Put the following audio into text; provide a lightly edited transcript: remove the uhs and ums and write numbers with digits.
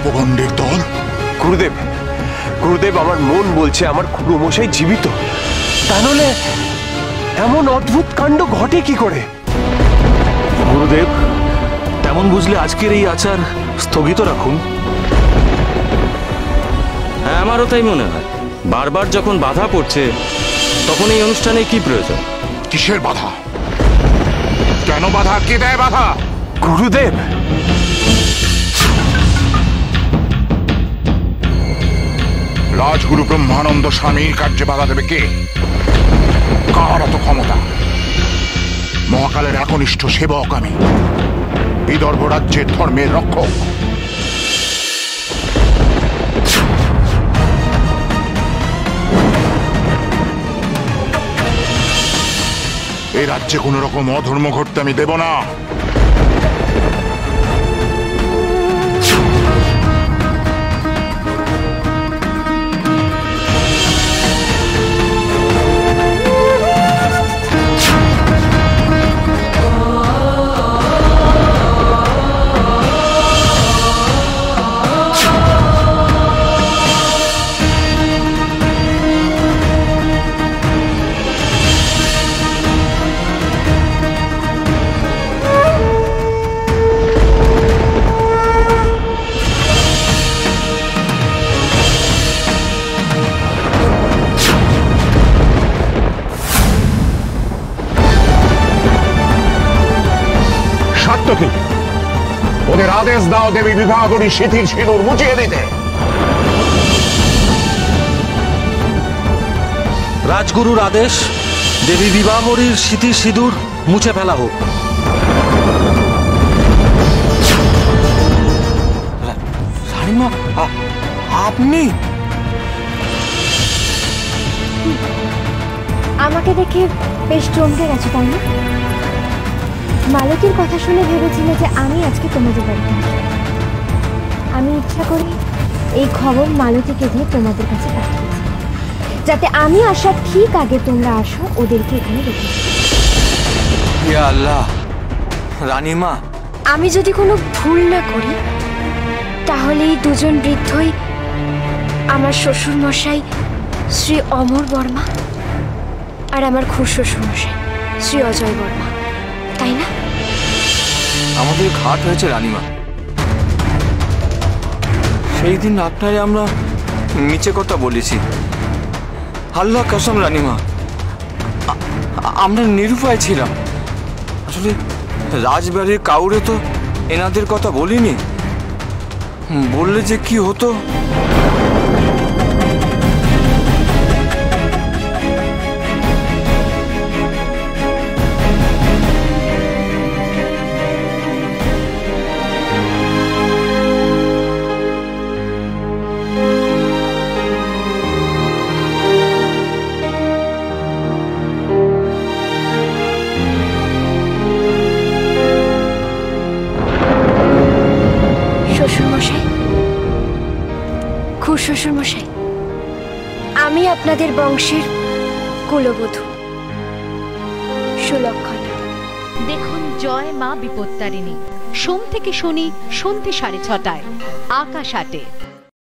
অপগণ্ডের দল। গুরুদেব, গুরুদেব, আমার মন বলছে আমার খুড়োমশাই জীবিত। তাহলে এমন অদ্ভুত কাণ্ড ঘটে কি করে? গুরুদেব, তেমন বুঝলে আজকের এই আচার স্থগিত রাখুন। হ্যাঁ, আমারও তাই মনে হয়। বারবার যখন বাধা পড়ছে তখন এই অনুষ্ঠানে কি প্রয়োজন? কিসের বাধা? কেন বাধা? কে দেয় বাধা? গুরুদেব, রাজগুরু ব্রহ্মানন্দ স্বামীর কার্যে বাধা দেবে কে? কার এত ক্ষমতা? মহাকালের একনিষ্ঠ সেবক আমি, বিদর্ভ রাজ্যের ধর্মের রক্ষক। এই রাজ্যে কোন রকম অধর্ম ঘটতে আমি দেব না। ওদের আদেশ দাও দেবী বিভাবরী সিঁথির সিঁদুর মুছিয়ে দিতে। রাজগুরুর আদেশ, দেবী বিভাবরীর সিঁথির সিঁদুর মুছে ফেলা হোক। রানীমা, আপনি? আমাকে দেখে বেশ চমকে গেছো তাই না? মালতীর কথা শুনে ভেবেছিলে যে আমি আজকে তোমাদের বাড়িতে আসবো। আমি ইচ্ছা করি এই খবর মালতীকে দিয়ে তোমাদের কাছে পাঠিয়েছি, যাতে আমি আসার ঠিক আগে তোমরা আসো ওদেরকে এখানে রেখে। ইয়া আল্লাহ, রানীমা, আমি যদি কোনো ভুল না করি তাহলে এই দুজন বৃদ্ধই আমার শ্বশুর মশাই শ্রী অমর বর্মা আর আমার খুড়শ্বশুর মশাই শ্রী অজয় বর্মা, তাই না? আমাদের ঘাট হয়েছে রানীমা। সেই দিন আপনারে আমরা মিছে কথা বলেছি। আল্লাহ কসম রানীমা, আমরা নিরুপায় ছিলাম। আসলে রাজবাড়ির কাউরে তো এনাদের কথা বলিনি। বললে যে কি হতো। শ্বশুরমশাই, আমি আপনাদের বংশের কুলবধূ সুলক্ষণা। দেখুন জয় মা বিপত্তারিণী, সোম থেকে শনি সন্ধ্যে 6:30টায় আকাশ 8-এ।